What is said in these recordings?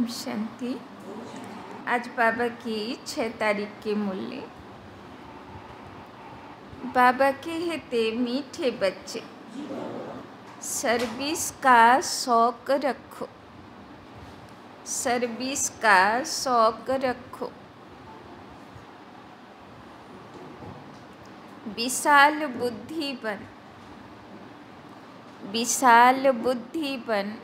ओम शांति। आज बाबा की 6 तारीख के मूल्य। बाबा कहते मीठे बच्चे, सर्विस का शौक रखो, सर्विस का शौक रखो। विशाल बुद्धि बन, विशाल बुद्धि बन।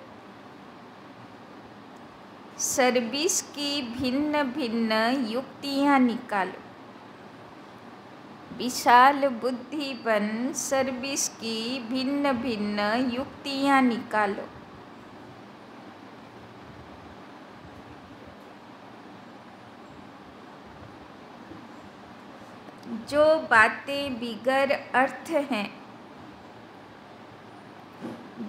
सर्विस की भिन्न भिन्न युक्तियाँ निकालो। विशाल बुद्धि बन, सर्विस की भिन्न भिन्न युक्तियाँ निकालो। जो बातें बिगर अर्थ हैं,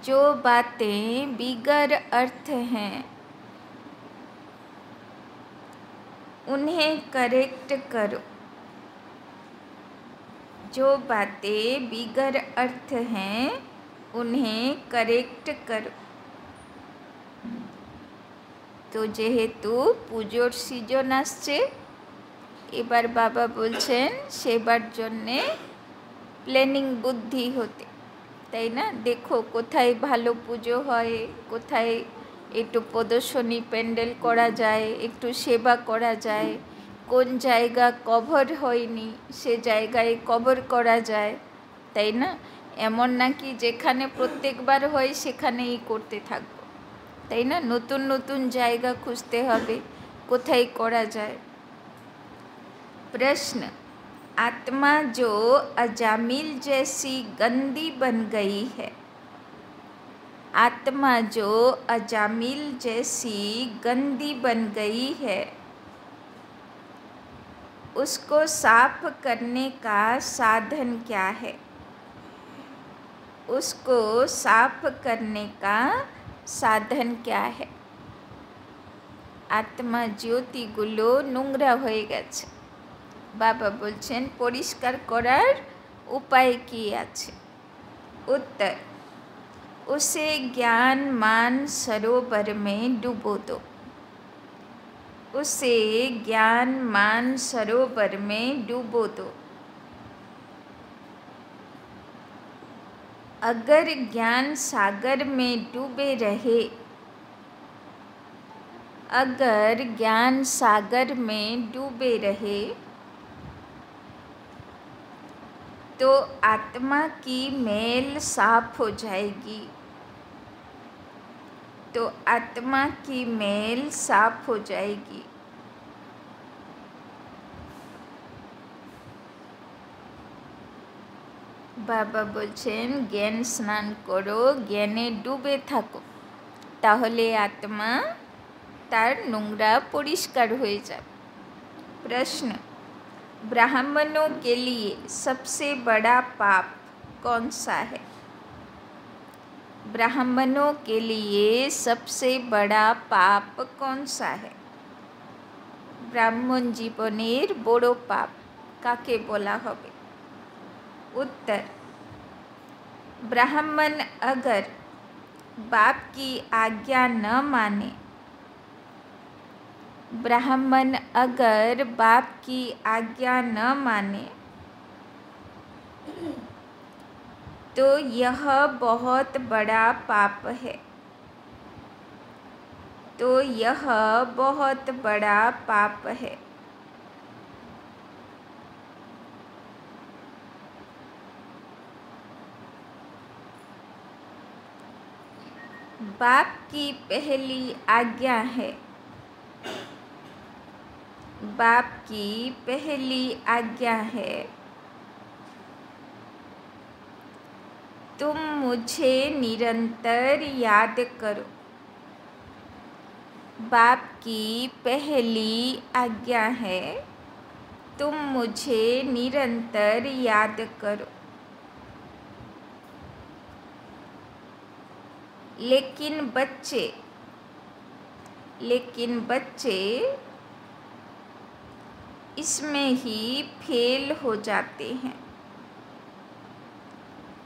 जो बातें बिगर अर्थ हैं, उन्हें करेक्ट करो। जो बातें बिगर अर्थ हैं, उन्हें करेक्ट करो। तो जेहेतु পুজোর সিজন আসছে, এবার বাবা বলছেন সেবার জন্যে প্ল্যানিং বুদ্ধি হতে, তাই না? দেখো কোথায় ভালো পুজো হয়, কোথায় একটু প্রদর্শনী প্যান্ডেল করা যায়, একটু সেবা করা যায়, কোন জায়গা কভার হয়নি সে জায়গায় কভার করা যায়, তাই না? এমন নাকি যেখানে প্রত্যেকবার হয় সেখানেই করতে থাকবো, তাই না? নতুন নতুন জায়গা খুঁজতে হবে কোথায় করা যায়। प्रश्न, आत्मा जो अजामिल जैसी गंदी बन गई है, आत्मा जो अजामिल जैसी गंदी बन गई है, उसको साफ करने का साधन क्या है? उसको साफ करने का साधन क्या है? आत्मा ज्योतिगुलो নোংরা হয়ে গেছে। बाबा बोलছেন পরিষ্কার করার उपाय की আছে। उत्तर, उसे ज्ञान मान सरोवर में डुबो दो, उसे ज्ञान मान सरोवर में डुबो दो। अगर ज्ञान सागर में डूबे रहे, अगर ज्ञान सागर में डूबे रहे, तो आत्मा की मैल साफ हो जाएगी, तो आत्मा की मैल साफ हो जाएगी। बाबा बोलছেন জ্ঞান স্নান করো, জ্ঞানে ডুবে থাকো, তাহলে आत्मा তার নোংরা পরিষ্কার হয়ে যাবে। प्रश्न, ब्राह्मणों के लिए सबसे बड़ा पाप कौन सा है? ब्राह्मणों के लिए सबसे बड़ा पाप कौन सा है? ब्राह्मण जीवनेर बड़ो पाप काके बोला होबे? उत्तर, ब्राह्मण अगर बाप की आज्ञा न माने, ब्राह्मण अगर बाप की आज्ञा न माने, तो यह बहुत बड़ा पाप है, तो यह बहुत बड़ा पाप है। बाप की पहली आज्ञा है, बाप की पहली आज्ञा है, तुम मुझे निरंतर याद करो। बाप की पहली आज्ञा है, तुम मुझे निरंतर याद करो। लेकिन बच्चे इसमें ही फेल हो जाते हैं,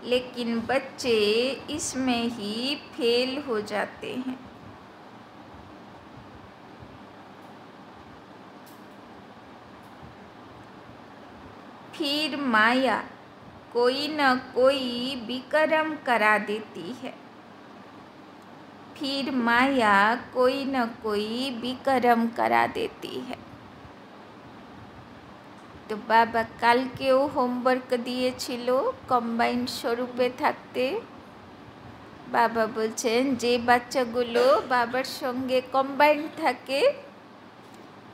लेकिन बच्चे इसमें ही फेल हो जाते हैं। फिर माया कोई न कोई विकर्म करा देती है। फिर माया कोई न कोई विकर्म करा देती है। तो बाबा কালকেও হোমওয়ার্ক দিয়েছিল কম্বাইন্ড স্বরূপে থাকতে। বাবা বলছেন যে বাচ্চাগুলো বাবার সঙ্গে কম্বাইন্ড থাকে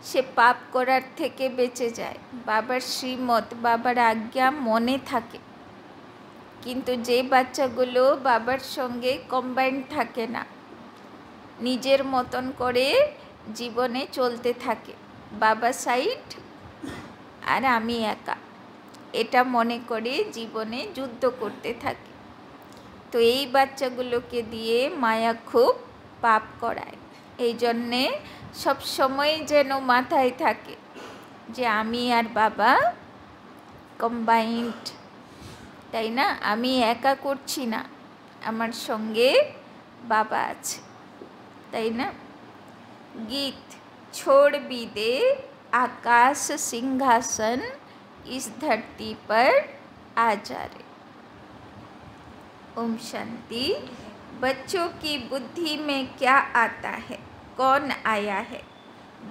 সে পাপ করার থেকে বেঁচে যায়, বাবার শ্রীমত বাবার আজ্ঞা মনে থাকে। কিন্তু যে বাচ্চাগুলো বাবার সঙ্গে কম্বাইন্ড থাকে না, নিজের মতন করে জীবনে চলতে থাকে, বাবা সাইড আর আমি একা, এটা মনে করে জীবনে যুদ্ধ করতে থাকে। তো এই বাচ্চাগুলোকে দিয়ে মায়া খুব পাপ করায়। এই জন্যে সবসময় যেন মাথায় থাকে যে আমি আর বাবা কম্বাইন্ড, তাই না? আমি একা করছি না, আমার সঙ্গে বাবা আছে, তাই না? गीत छोड़ भी दे आकाश सिंहासन, इस धरती पर आ जा रे। ओम शांति। बच्चों की बुद्धि में क्या आता है? कौन आया है?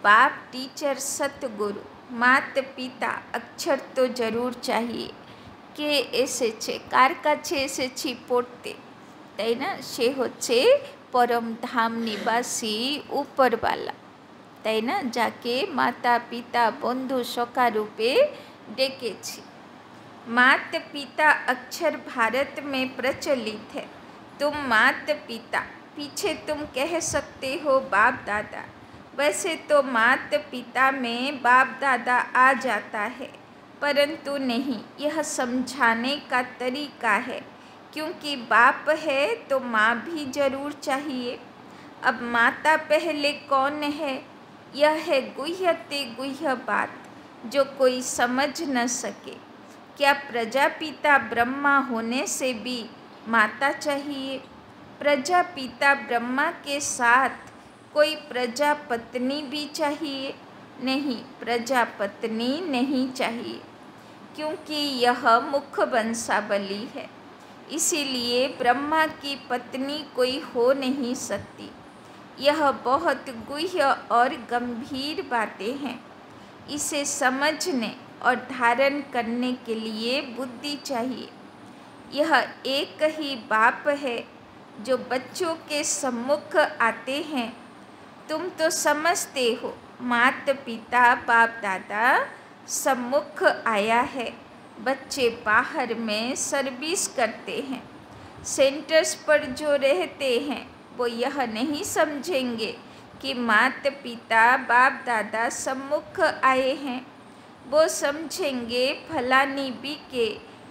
बाप, टीचर, सतगुरु, माता पिता। अक्षर तो जरूर चाहिए। কে এসেছে, কার কাছে এসেছি পড়তে, তাই না? সে হচ্ছে পরম ধাম নিবাসী উপরওয়ালা, তাই না? যাকে মাতা পিতা বন্ধু সখা রূপে ডেকেছি। माता पिता अक्षर भारत में प्रचलित है। तुम माता पिता, पीछे तुम कह सकते हो बाप दादा। वैसे तो माता पिता में बाप दादा आ जाता है, परंतु नहीं, यह समझाने का तरीका है। क्योंकि बाप है तो माँ भी जरूर चाहिए। अब माता पहले कौन है? यह है गुह्यते गुह्य बात जो कोई समझ न सके। क्या प्रजापिता ब्रह्मा होने से भी माता चाहिए? प्रजापिता ब्रह्मा के साथ कोई प्रजापत्नी भी चाहिए? नहीं, प्रजापत्नी नहीं चाहिए, क्योंकि यह मुख वंशावली है। इसीलिए ब्रह्मा की पत्नी कोई हो नहीं सकती। यह बहुत गुह्य और गंभीर बातें हैं। इसे समझने और धारण करने के लिए बुद्धि चाहिए। यह एक ही बाप है जो बच्चों के सम्मुख आते हैं। तुम तो समझते हो माता पिता बाप दादा सम्मुख आया है। बच्चे बाहर में सर्विस करते हैं। सेंटर्स पर जो रहते हैं वो यह नहीं समझेंगे कि माता पिता बाप दादा सम्मुख आए हैं। वो समझेंगे फलानी बी के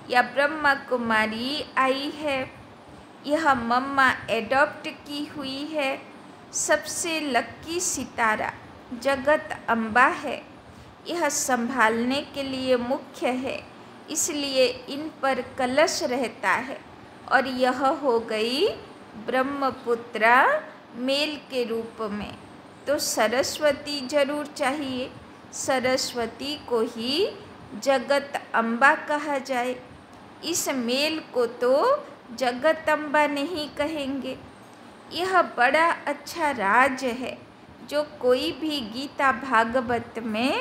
या ब्रह्मा कुमारी आई है, यह मम्मा एडॉप्ट की हुई है। सबसे लक्की सितारा जगत अम्बा है। यह संभालने के लिए मुख्य है, इसलिए इन पर कलश रहता है। और यह हो गई ब्रह्मपुत्रा मेल के रूप में। तो सरस्वती जरूर चाहिए। सरस्वती को ही जगत अम्बा कहा जाए। इस मेल को तो जगत अम्बा नहीं कहेंगे। यह बड़ा अच्छा राज है जो कोई भी गीता भागवत में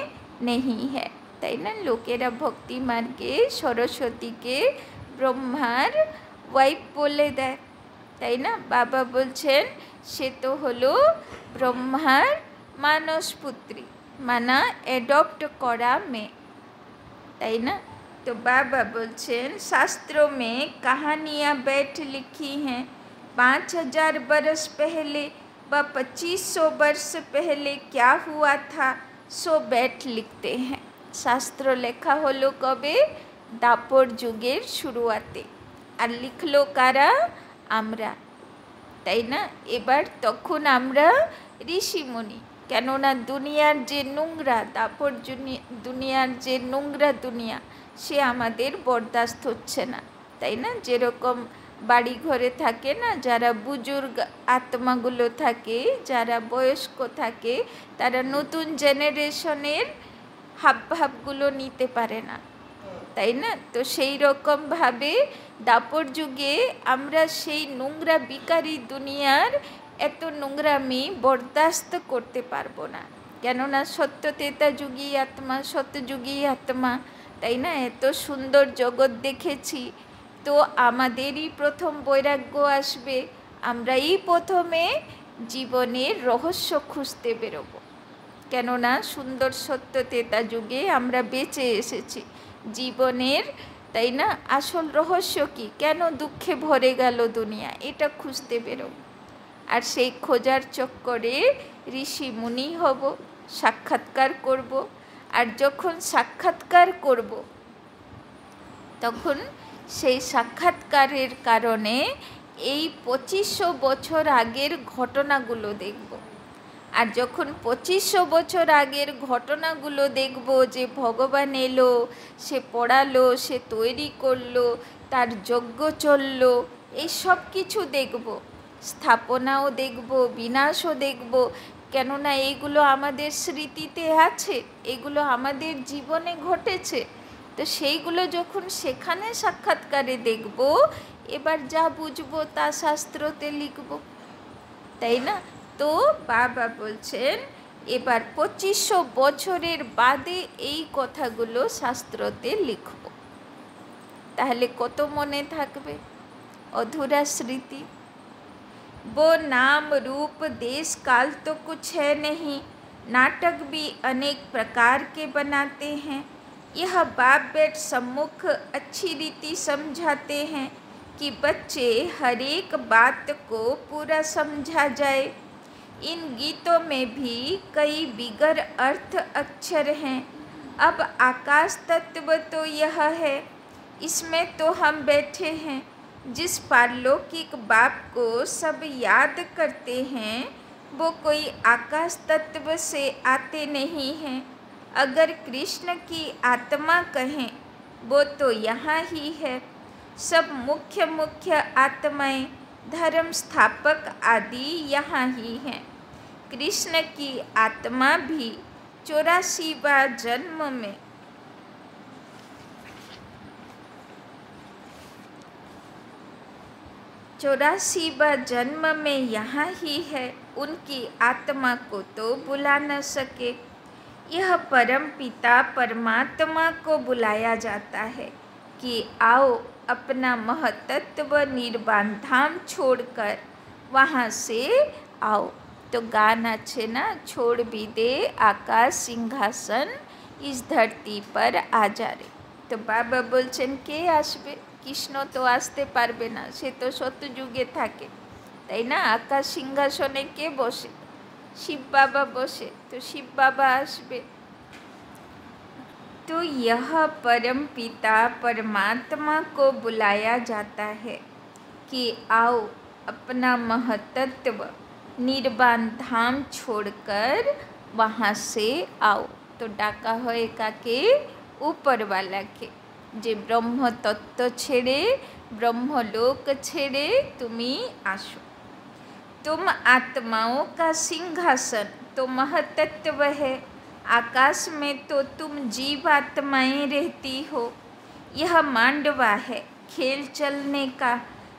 नहीं है, তাই না? লোকেরা ভক্তি মার্গে সরস্বতীকে ব্রহ্মার ওয়াইফ বলে দেয়, তাই না? বাবা বলছেন সে তো হলো ব্রহ্মার মানসপুত্রী, माना एडॉप्ट करा में, ताई ना? तो बाबा बोलছেন शास्त्रों में कहानियाँ बैठ लिखी हैं 5000 बरस पहले व 2500 वर्ष पहले क्या हुआ था सो बैठ लिखते हैं। शास्त्र लेखा हलो कबे? दापर जुगेर शुरुआते। और लिखलो कारा? आमरा, ताई ना? एबार तखन आमरा ऋषिमुनि, কেননা দুনিয়ার যে নোংরা দাপর দুনিয়ার যে নোংরা দুনিয়া সে আমাদের বরদাস্ত হচ্ছে না, তাই না? যেরকম বাড়ি ঘরে থাকে না যারা বুজুর্গ আত্মাগুলো থাকে, যারা বয়স্ক থাকে, তারা নতুন জেনারেশনের হাবভাবগুলো নিতে পারে না, তাই না? তো সেই রকমভাবে দাপর যুগে আমরা সেই নোংরা বিকারী দুনিয়ার এত নোংরামি বরদাস্ত করতে পারবো না, কেননা সত্য তেতা যুগী আত্মা, সত্যযুগী আত্মা, তাই না? এত সুন্দর জগৎ দেখেছি, তো আমাদেরই প্রথম বৈরাগ্য আসবে, আমরাই প্রথমে জীবনের রহস্য খুঁজতে বেরোবো, কেননা সুন্দর সত্য তেতা যুগে আমরা বেঁচে এসেছি। জীবনের, তাই না, আসল রহস্য কি, কেন দুঃখে ভরে গেল দুনিয়া, এটা খুঁজতে বেরোব। আর সেই খোঁজার চক্করে ঋষি মুনি হব, সাক্ষাৎকার করব। আর যখন সাক্ষাৎকার করব তখন সেই সাক্ষাৎকারের কারণে এই 2500 বছর আগের ঘটনাগুলো দেখব। আর যখন 2500 বছর আগের ঘটনাগুলো দেখব, যে ভগবান এলো, সে পড়ালো, সে তৈরি করলো, তার যজ্ঞ চললো, এই সব কিছু দেখব, স্থাপনাও দেখব, বিনাশও দেখব, কেননা এইগুলো আমাদের স্মৃতিতে আছে, এগুলো আমাদের জীবনে ঘটেছে। তো সেইগুলো যখন সেখানে সাক্ষাৎকারে দেখব, এবার যা বুঝবো তা শাস্ত্রতে লিখব, তাই না? তো বাবা বলছেন এবার 2500 বছরের বাদে এই কথাগুলো শাস্ত্রতে লিখব, তাহলে কত মনে থাকবে, अधूरा स्मृति। वो नाम रूप देश काल तो कुछ है नहीं, नाटक भी अनेक प्रकार के बनाते हैं। यह बाप बेट सम्मुख अच्छी रीति समझाते हैं कि बच्चे हर एक बात को पूरा समझा जाए। इन गीतों में भी कई बिगर अर्थ अक्षर हैं। अब आकाश तत्व तो यह है, इसमें तो हम बैठे हैं। जिस पारलौकिक बाप को सब याद करते हैं, वो कोई आकाश तत्व से आते नहीं हैं। अगर कृष्ण की आत्मा कहें, वो तो यहाँ ही है। सब मुख्य मुख्य आत्माएं, धर्म स्थापक आदि यहाँ ही हैं। कृष्ण की आत्मा भी 84वां जन्म में 84वां जन्म में यहाँ ही है। उनकी आत्मा को तो बुला न सके। यह परम पिता परमात्मा को बुलाया जाता है कि आओ अपना महतत्व निर्वाण धाम छोड़कर वहाँ से आओ। तो गाना छे ना, छोड़ भी दे आकाश सिंहासन, इस धरती पर आ जा रे। तो बाबा बोलছেন কে আসবে, কৃষ্ণ তো আসতে পারবে না, সে তো সত্যযুগে থাকে, তাই না? আকাশ সিংহাসনে কে বসে, শিব বাবা বসে, তো শিব বাবা আসবে। तो यह परम पिता परमात्मा को बुलाया जाता है कि आओ अपना महतत्व निर्वाण धाम छोड़कर वहाँ से आओ। तो डाका है काके, ऊपर वाला के, जे ब्रह्म तत्व छेड़े, ब्रह्मलोक छेड़े तुम्ही आसो। तुम आत्माओं का सिंहासन तो महतत्व है। आकाश में तो तुम जीव आत्माएं रहती हो। यह मांडवा है खेल चलने का।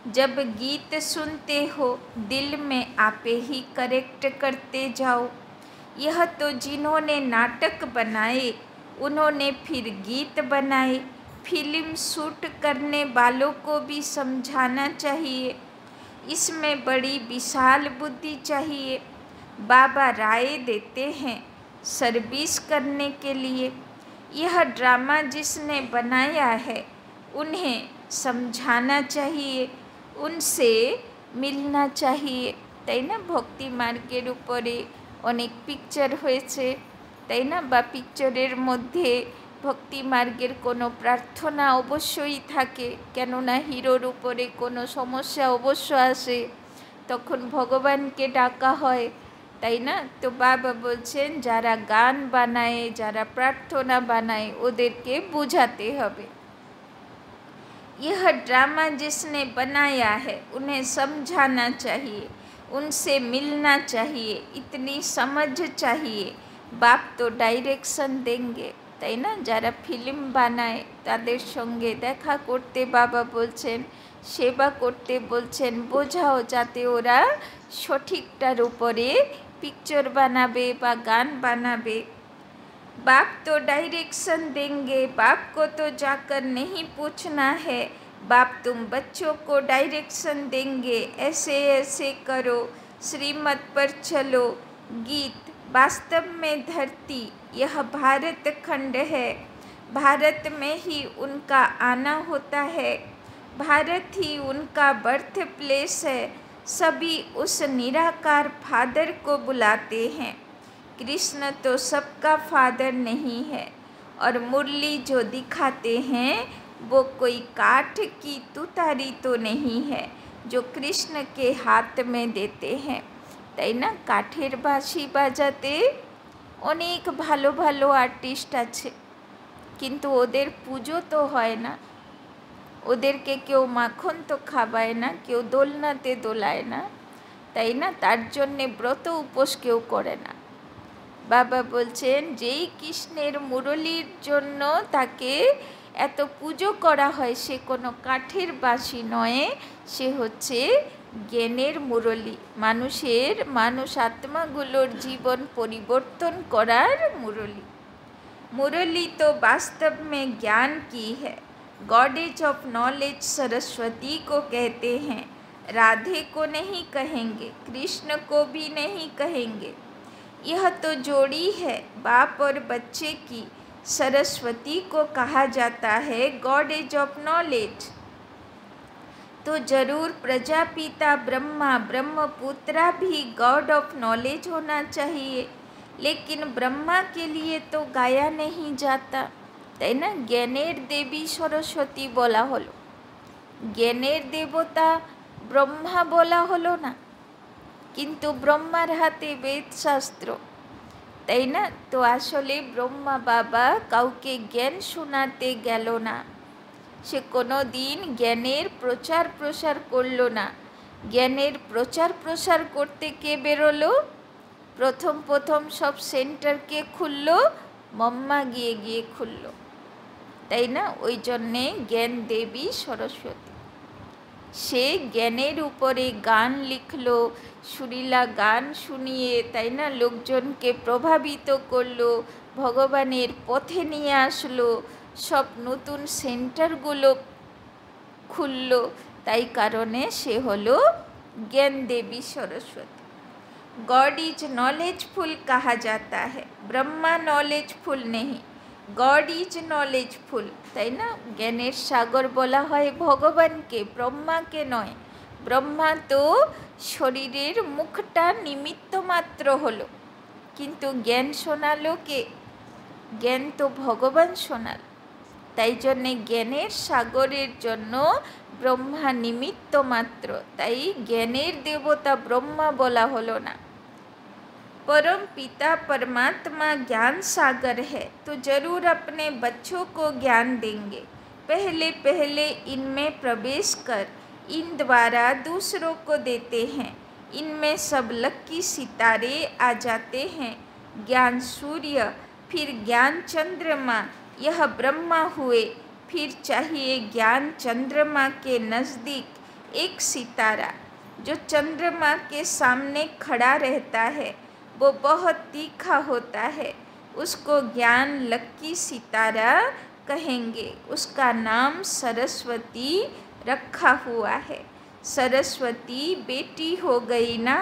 जब गीत सुनते हो दिल में आपे ही करेक्ट करते जाओ। यह तो जिन्होंने नाटक बनाए उन्होंने फिर गीत बनाए। फिल्म शूट करने वालों को भी समझाना चाहिए, इसमें बड़ी विशाल बुद्धि चाहिए। बाबा राय देते हैं सर्विस करने के लिए। यह ड्रामा जिसने बनाया है उन्हें समझाना चाहिए, उनसे मिलना चाहिए, তাই না? ভক্তি মার্গের উপরে অনেক পিকচার হয়েছে, তাই না? বা পিকচারের মধ্যে ভক্তি মার্গের কোনো প্রার্থনা অবশ্যই থাকে, কেননা হিরোর উপরে কোনো সমস্যা অবশ্য আসে, তখন ভগবানকে ডাকা হয়, তাই না? তো বাবা বলছেন যারা গান বানায়, যারা প্রার্থনা বানায়, ওদেরকে বুঝাতে হবে। यह ड्रामा जिसने बनाया है उन्हें समझाना चाहिए, उनसे मिलना चाहिए, इतनी समझ चाहिए। बाप तो डायरेक्शन देंगे, তাই না? যারা ফিল্ম বানায় তাদের সঙ্গে দেখা করতে বাবা বলছেন, সেবা করতে বলছেন, বোঝাও যাতে ওরা সঠিকটার উপরে पिक्चर बनाबे बा गान बनाबे। बाप तो डायरेक्शन देंगे, बाप को तो जाकर नहीं पूछना है। बाप तुम बच्चों को डायरेक्शन देंगे, ऐसे ऐसे करो, श्रीमत पर चलो। गीत वास्तव में धरती यह भारत खंड है, भारत में ही उनका आना होता है, भारत ही उनका बर्थ प्लेस है। सभी उस निराकार फादर को बुलाते हैं। कृष्ण तो सबका फादर नहीं है, और मुरली जो दिखाते हैं वो कोई काठ की तुतारी तो नहीं है जो कृष्ण के हाथ में देते हैं। তাই না? কাঠের বাঁশি বাজাতে অনেক ভালো ভালো আর্টিস্ট আছে, কিন্তু ওদের পুজো তো হয় না, ওদেরকে কেউ মাখন তো খাওয়ায় না, কেউ দোলনাতে দোলায় না, তাই না? তার জন্যে ব্রত উপোস কেউ করে না। বাবা বলছেন যেই কৃষ্ণের মুরলির জন্য তাকে এত পুজো করা হয়, সে কোনো কাঠের বাঁশি নয়, সে হচ্ছে জ্ঞানের মুরলি, মানুষ আত্মাগুলোর জীবন পরিবর্তন করার মুরলি। मुरली तो वास्तव में ज्ञान की है। गॉडेज ऑफ नॉलेज सरस्वती को कहते हैं। राधे को नहीं कहेंगे, कृष्ण को भी नहीं कहेंगे। यह तो जोड़ी है बाप और बच्चे की, सरस्वती को कहा जाता है गॉडेज ऑफ नॉलेज। तो जरूर प्रजापिता ब्रह्मा ब्रह्मपुत्रा भी गॉड ऑफ नॉलेज होना चाहिए, लेकिन ब्रह्मा के लिए तो गाया नहीं जाता, তাই না? জ্ঞানের দেবী সরস্বতী বলা হলো, জ্ঞানের দেবতা ব্রহ্মা বলা হলো না, কিন্তু ব্রহ্মার হাতে বেদশাস্ত্র, তাই না? তো আসলে ব্রহ্মা বাবা কাউকে জ্ঞান শোনাতে গেল না, সে কোনো দিন জ্ঞানের প্রচার প্রসার করলো না। জ্ঞানের প্রচার প্রসার করতে কে বেরোলো? প্রথম সব সেন্টারকে খুললো মম্মা গিয়ে গিয়ে খুললো, তাই না? ওই জন্যে জ্ঞান দেবী সরস্বতী, সে জ্ঞানের উপরে গান লিখলো, সুরিলা গান শুনিয়ে, তাই না, লোকজনকে প্রভাবিত করলো, ভগবানের পথে নিয়ে আসলো, সব নতুন সেন্টারগুলো খুললো, তাই কারণে সে হলো জ্ঞান দেবী সরস্বতী। गॉड इज नॉलेजफुल कहा जाता है, ब्रह्मा नॉलेजफुल नहीं, गॉड इज नॉलेजफुल, তাই না? জ্ঞানের সাগর বলা হয় ভগবানকে, ব্রহ্মাকে নয়। ব্রহ্মা তো শরীরের মুখটা নিমিত্ত মাত্র হলো, কিন্তু জ্ঞান শোনালো কে? জ্ঞান তো ভগবান শোনাল, তাই জন্যে জ্ঞানের সাগরের জন্য ব্রহ্মা निमित्त मात्र, তাই জ্ঞানের দেবতা ব্রহ্মা বলা হলো না। परम पिता परमात्मा ज्ञान सागर है, तो जरूर अपने बच्चों को ज्ञान देंगे। पहले पहले इनमें प्रवेश कर इन द्वारा दूसरों को देते हैं। इनमें सब लक्की सितारे आ जाते हैं, ज्ञान सूर्य, फिर ज्ञान चंद्रमा, यह ब्रह्मा हुए, फिर चाहिए ज्ञान चंद्रमा के नज़दीक एक सितारा जो चंद्रमा के सामने खड़ा रहता है, वो बहुत तीखा होता है, उसको ज्ञान लक्की सितारा कहेंगे। उसका नाम सरस्वती रखा हुआ है। सरस्वती बेटी हो गई ना,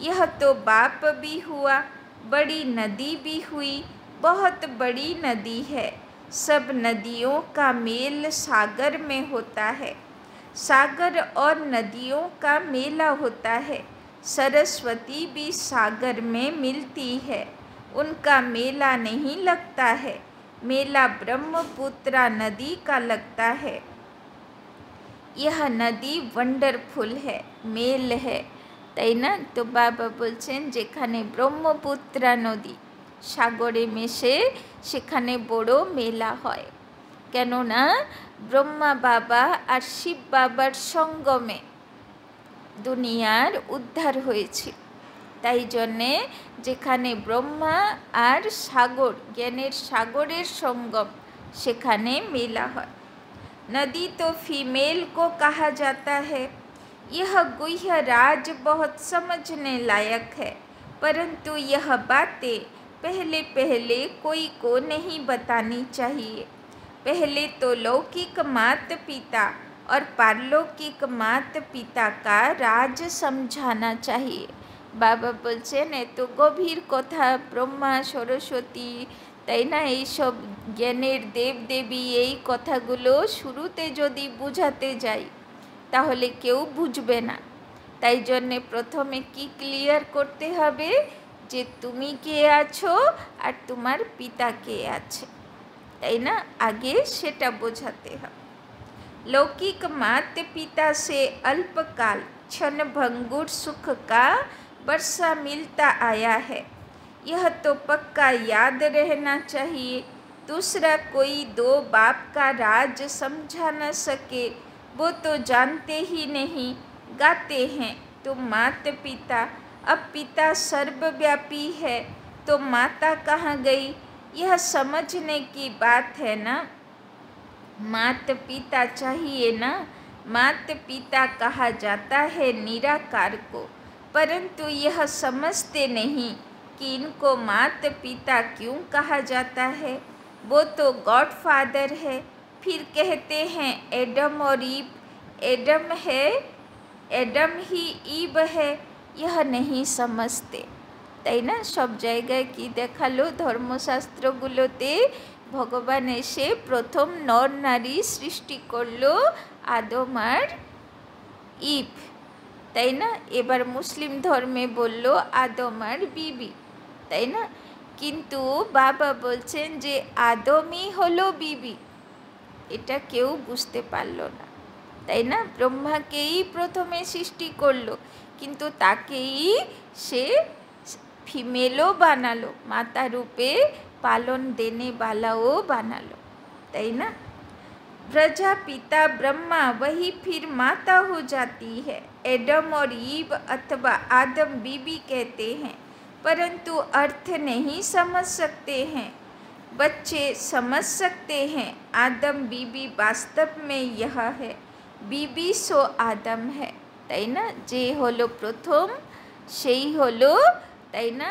यह तो बाप भी हुआ, बड़ी नदी भी हुई, बहुत बड़ी नदी है। सब नदियों का मेल सागर में होता है, सागर और नदियों का मेला होता है। सरस्वती भी सागर में मिलती है, उनका मेला नहीं लगता है, मेला ब्रह्मपुत्रा नदी का लगता है। यह नदी वंडरफुल है, मेल है, তাই না? তো বাবা বলছেন যেখানে ব্রহ্মপুত্রা নদী সাগরে মেশে সেখানে বড় মেলা হয়, কেননা ব্রহ্মা বাবা আর শিব বাবার সঙ্গমে দুনিয়ার উদ্ধার হয়েছে। তাই জন্যে যেখানে ব্রহ্মা আর সাগর, জ্ঞানের সাগরের সঙ্গম, সেখানে মেলা হয়। नदी तो फीमेल को कहा जाता है। यह गुह्य राज बहुत समझने लायक है, परंतु यह बातें पहले पहले कोई को नहीं बतानी चाहिए। पहले तो लौकिक माता पिता और पारलौकिक माता पिता का राज समझाना चाहिए। बाबा बोलছেন এত গভীর কথা, ব্রহ্মা সরস্বতী, তাই না, এইসব জ্ঞানের দেবদেবী, এই কথাগুলো শুরুতে যদি বুঝাতে যাই তাহলে কেউ বুঝবে না। তাই জন্যে প্রথমে কি ক্লিয়ার করতে হবে যে তুমি কে আছো আর তোমার পিতা কে আছে, তাই না, আগে সেটা বোঝাতে হবে। लौकिक माता पिता से अल्पकाल क्षण भंगुर सुख का वर्षा मिलता आया है, यह तो पक्का याद रहना चाहिए। दूसरा कोई दो बाप का राज समझा न सके, वो तो जानते ही नहीं, गाते हैं तो माता पिता। अब पिता सर्वव्यापी है तो माता कहाँ गई, यह समझने की बात है ना। माता पिता चाहिए ना। माता पिता कहा जाता है निराकार को, परंतु यह समझते नहीं कि इनको माता पिता क्यों कहा जाता है। वो तो गॉड फादर है। फिर कहते हैं एडम और ईव, एडम है, एडम ही ईव है, यह नहीं समझते, তাই না। সব জায়গায় কি দেখালো, ধর্মশাস্ত্রগুলোতে ভগবান এসে প্রথম নর নারী সৃষ্টি করলো, আদম আর ইভ, তাই না। এবার মুসলিম ধর্মে বলল আদম আর বিবি, তাই না। কিন্তু বাবা বলছেন যে আদমই হলো বিবি, এটা কেউ বুঝতে পারল না, তাই না। ব্রহ্মাকেই প্রথমে সৃষ্টি করলো, কিন্তু তাকেই সে ফিমেলও বানালো, মাতা রূপে पालन देने वालाओ बना लो, तई ना। प्रजापिता ब्रह्मा वही फिर माता हो जाती है। एडम और ईव अथवा आदम बीबी कहते हैं, परंतु अर्थ नहीं समझ सकते हैं। बच्चे समझ सकते हैं आदम बीबी वास्तव में यह है, बीबी सो आदम है, तई ना। जे हलो प्रथम सेई हलो, तई ना,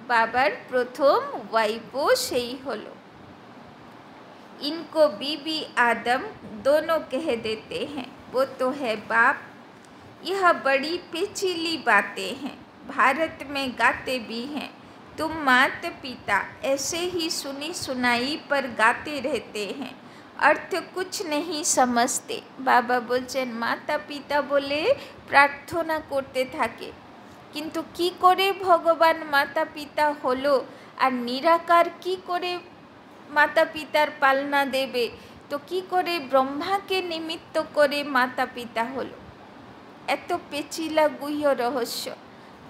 बाबार प्रथम वाइफो सेई हलो। इनको बीबी आदम दोनों कह देते हैं, वो तो है बाप। यह बड़ी पेचीली बातें हैं, भारत में गाते भी हैं। तुम माता पिता ऐसे ही सुनी सुनाई पर गाते रहते हैं, अर्थ कुछ नहीं समझते। बाबा बोलছেন माता पिता बोले प्रार्थना करते থাকে, কিন্তু কি করে ভগবান মাতা পিতা হলো আর নিরাকার কি করে মাতা পিতার পালনা দেবে, তো কি করে ব্রহ্মাকে নিমিত্ত করে মাতা পিতা হলো, এত পেচিলা গুহ্য রহস্য।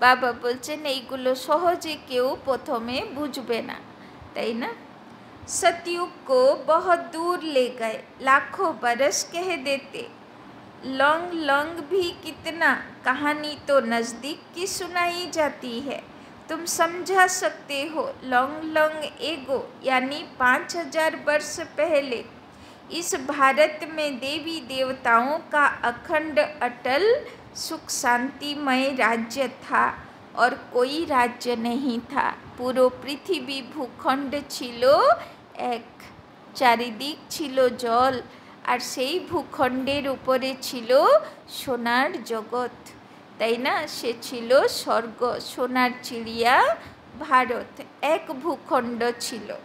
বাবা বলছেন এইগুলো সহজে কেউ প্রথমে বুঝবে না, তাই না। सतयुग को बहुत दूर ले गए, लाखों बरस कह देते। लौंग लौंग भी कितना, कहानी तो नज़दीक की सुनाई जाती है। तुम समझा सकते हो लौंग लौंग एगो यानी 5000 वर्ष पहले इस भारत में देवी देवताओं का अखंड अटल सुख शांतिमय राज्य था और कोई राज्य नहीं था। पूरो पृथ्वी भूखंड छिलो एक, चारिदिक छिलो जल और सेई भूखंडेर उपरे छिलो सोनार जगत, ताई ना। से छिलो स्वर्ग, सोनार चिड़िया भारत, एक भूखंड छिलो।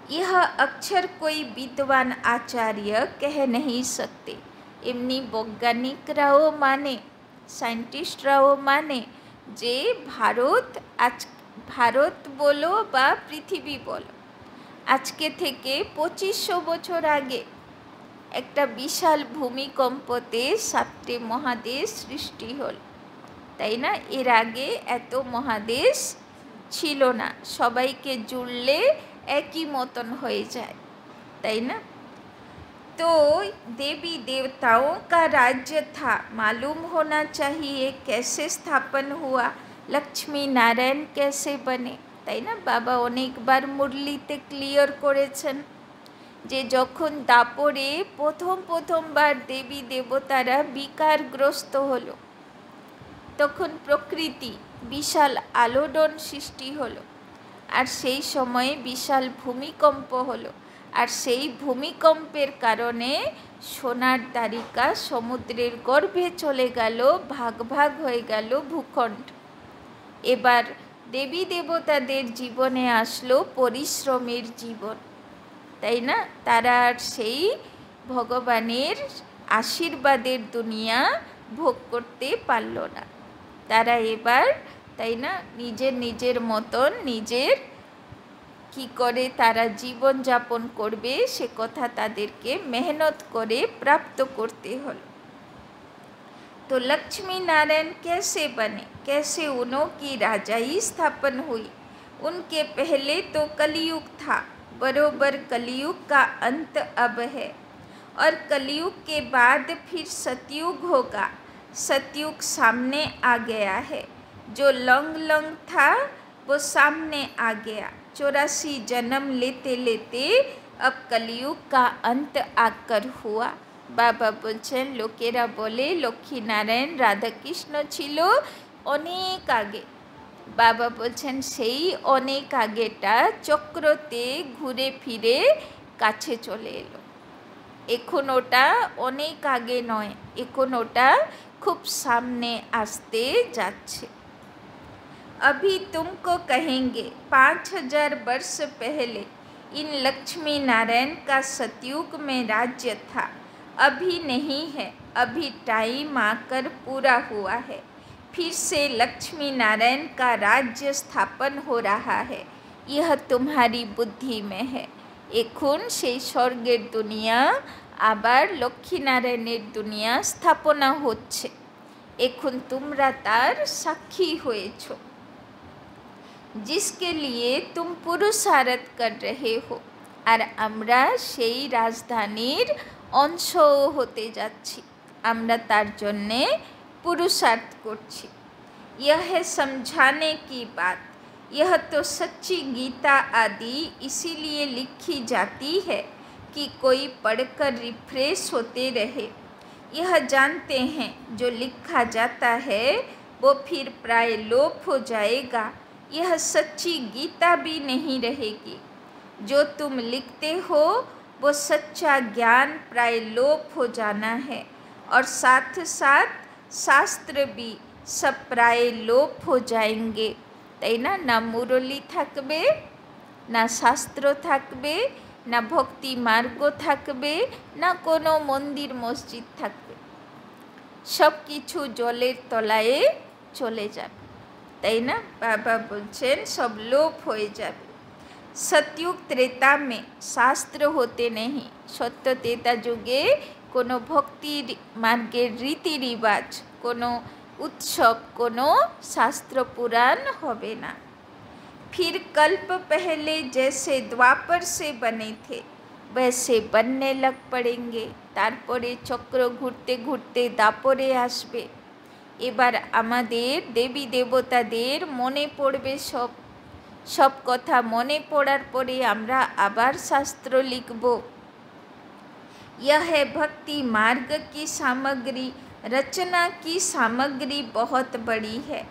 यह अक्षर कोई विद्वान आचार्य कह नहीं सकते। एमनी वैज्ञानिकराओ माने, साइंटिस्टराओ माने जे भारत आज भारत बोलो बा पृथिवी बोलो आज के थेके 2500 বছর आगे একটা বিশাল ভূমিকম্পতে 7টে মহাদেশ সৃষ্টি হল, তাই না। এর আগে এত মহাদেশ ছিল না, সবাইকে জুড়লে একই মতন হয়ে যায়, তাই না। तो देवी देवताओं का राज्य था, मालूम होना चाहिए कैसे स्थापन हुआ, लक्ष्मी नारायण कैसे बने, তাই না? বাবা অনেকবার মুরলিতে ক্লিয়ার করেছেন যে যখন দাপরে প্রথমবার দেবী দেবতারা বিকারগ্রস্ত হলো, তখন প্রকৃতি বিশাল আলোড়ন সৃষ্টি হলো, আর সেই সময়ে বিশাল ভূমিকম্প হলো, আর সেই ভূমিকম্পের কারণে সোনার দ্বারিকা সমুদ্রের গর্ভে চলে গেল, ভাগ ভাগ হয়ে গেল ভূখণ্ড। এবার দেবী দেবতাদের জীবনে আসলো পরিশ্রমের জীবন, তাই না? তারা আর সেই ভগবানের আশীর্বাদের দুনিয়া ভোগ করতে পারল না। তারা এবার, তাই না, নিজের মতন নিজের কি করে তারা জীবন যাপন করবে সে কথা তাদেরকে মেহনত করে প্রাপ্ত করতে হলো। तो लक्ष्मी नारायण कैसे बने, कैसे उनकी राजाई स्थापन हुई? उनके पहले तो कलयुग था, बरोबर कलयुग का अंत अब है, और कलयुग के बाद फिर सतयुग होगा। सतयुग सामने आ गया है, जो लंग था वो सामने आ गया। 84 जन्म लेते लेते अब कलयुग का अंत आकर हुआ। বাবা বলছেন, লোকেরা বলে লক্ষ্মীনারায়ণ রাধাকৃষ্ণ ছিল অনেক আগে। বাবা বলছেন সেই অনেক আগেটা চক্রতে ঘুরে ফিরে কাছে চলে এলো। এখন ওটা অনেক আগে নয়, এখন ওটা খুব সামনে আসতে যাচ্ছে। अभी तुमको कहेंगे 5000 वर्ष पहले इन लक्ष्मी नारायण का सतयुग में राज्य था, अभी नहीं है, अभी टाइम आकर पूरा हुआ है, फिर से लक्ष्मी नारायण का राज्य स्थापन हो रहा है, यह तुम्हारी बुद्धि में है। এখন সেই স্বর্গের দুনিয়া আবার লক্ষ্মীনারায়ণের দুনিয়া স্থাপনা হচ্ছে, এখন তোমরা তার সাক্ষী হয়েছ। जिसके लिए तुम पुरुषार्थ कर रहे हो, আর আমরা সেই রাজধানীর অংশ হতে যাচ্ছি, আমরা তার জন্যে পুরুষার্থ করছি। यह है समझाने की बात, यह तो सच्ची गीता आदि इसीलिए लिखी जाती है कि कोई पढ़कर रिफ्रेश होते रहे। यह जानते हैं जो लिखा जाता है वो फिर प्राय लोप हो जाएगा, यह सच्ची गीता भी नहीं रहेगी। जो तुम लिखते हो वो सच्चा ज्ञान प्राय लोप हो जाना है, और साथ साथ शास्त्र भी सब प्राय लोप हो जाएंगे, তাই না? না মুরলি থাকবে, না শাস্ত্র থাকবে, না ভক্তি মার্গ থাকবে, না কোনো মন্দির মসজিদ থাকবে, সব কিছু জলের তলায় চলে যাবে, তাই না? বাবা বলছেন সব লোপ হয়ে যাবে। सतयुग त्रेता में शास्त्र होते नहीं, सत्य त्रेता जुगे कोनो भक्ति मार्गेर रीति रिवाज, कोनो उत्सव, कोनो शास्त्र पुराण होबे ना। फिर कल्प पहले जैसे द्वापर से बने थे वैसे बनने लग पड़ेंगे, तारपरे चक्र घुरते घुरते दापरे आसबे। এবার আমাদের দেবী দেবতাদের মনে পড়বে সব কথা মনে পড়ার পরে আমরা আবার শাস্ত্র লিখব। यह है भक्ति मार्ग की सामग्री, रचना की सामग्री बहुत बड़ी है,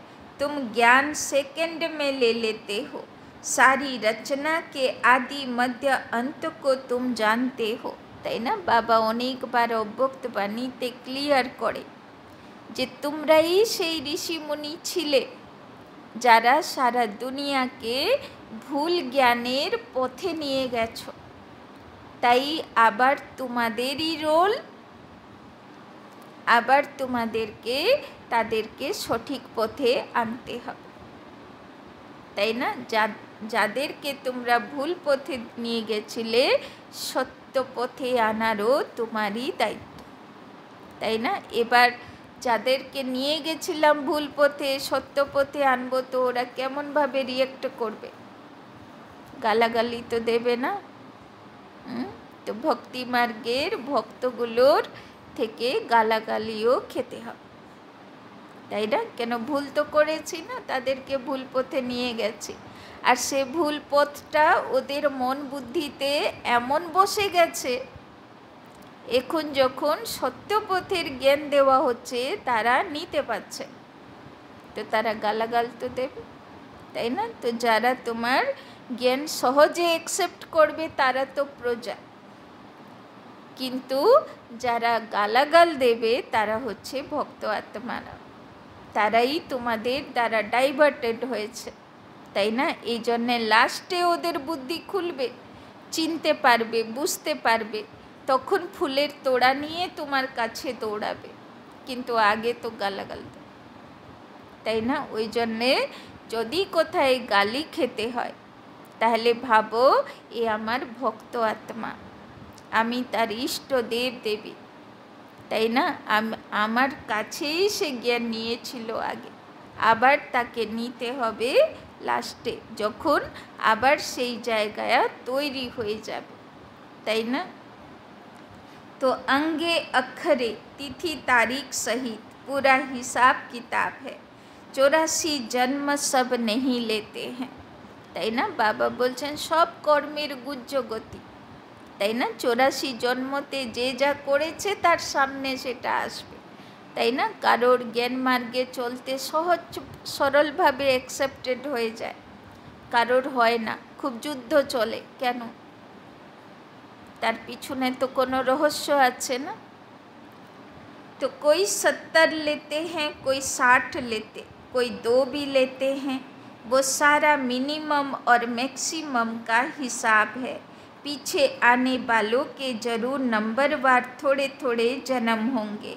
तुम ज्ञान सेकंड में ले लेते हो, सारी रचना के आदि मध्य अंत को तुम जानते हो, তাই না? বাবা অনেকবার অব্যক্ত বাণীতে ক্লিয়ার করে যে তোমরাই সেই ঋষিমুনি ছিলে যারা সারা দুনিয়াকে ভুল জ্ঞানের পথে নিয়ে গেছো, তাই আবার তোমাদেরই রোল, আবার তোমাদেরকে তাদেরকে সঠিক পথে আনতে হবে, তাই না? যাদেরকে তোমরা ভুল পথে নিয়ে গেছিলে সত্য পথে আনারও তোমারই দায়িত্ব, তাই না? এবার যাদেরকে নিয়ে গেছিলাম ভুল পথে সত্য পথে আনবো, তো ওরা কেমনভাবে রিয়েক্ট করবে? গালাগালি তো দেবে না? তো ভক্তি মার্গের ভক্তগুলোর থেকে গালাগালিও খেতে হবে, তাই না? কেন ভুল তো করেছি না, তাদেরকে ভুল পথে নিয়ে গেছি, আর সে ভুল পথটা ওদের মন বুদ্ধিতে এমন বসে গেছে, এখন যখন সত্য পথের জ্ঞান দেওয়া হচ্ছে তারা নিতে পারছে, তো তারা গালাগাল তো দেবে, তাই না? তো যারা তোমার জ্ঞান সহজে অ্যাকসেপ্ট করবে তারা তো প্রজা, কিন্তু যারা গালাগাল দেবে তারা হচ্ছে ভক্ত আত্মারা, তারাই তোমাদের দ্বারা ডাইভার্টেড হয়েছে, তাই না? এই জন্যে লাস্টে ওদের বুদ্ধি খুলবে, চিনতে পারবে, বুঝতে পারবে, তখন ফুলের তোড়া নিয়ে তোমার কাছে দৌড়াবে, কিন্তু আগে তো গালাগাল দেবে, তাই না? ওই জন্যে যদি কোথায় গালি খেতে হয় তাহলে ভাবো এ আমার ভক্ত আত্মা, আমি তার ইষ্ট দেব দেবী, তাই না? আমার কাছেই সে জ্ঞান নিয়েছিল আগে, আবার তাকে নিতে হবে লাস্টে, যখন আবার সেই জায়গায় তৈরি হয়ে যাবে, তাই না? तो अंगे अक्षरे तिथि तारीख सहित पूरा हिसाब किताब है, 84 जन्म सब नहीं लेते हैं, তাই না? বাবা বলছেন সব কর্মের গুহ্য গতি, তাই না? 84 জন্মতে যে যা করেছে তার সামনে সেটা আসবে, তাই না? কারোর জ্ঞান মার্গে চলতে সহজ সরলভাবে অ্যাকসেপ্টেড হয়ে যায়, কারোর হয় না, খুব যুদ্ধ চলে, কেন? তার পিছনে তো কোনো রহস্য আছে না। तो कोई 70 लेते हैं, कोई 60 लेते, कोई 2 भी लेते हैं, वो सारा मिनिमम और मैक्सिमम का हिसाब है, पीछे आने वालों के जरूर नंबरवार थोड़े थोड़े जन्म होंगे,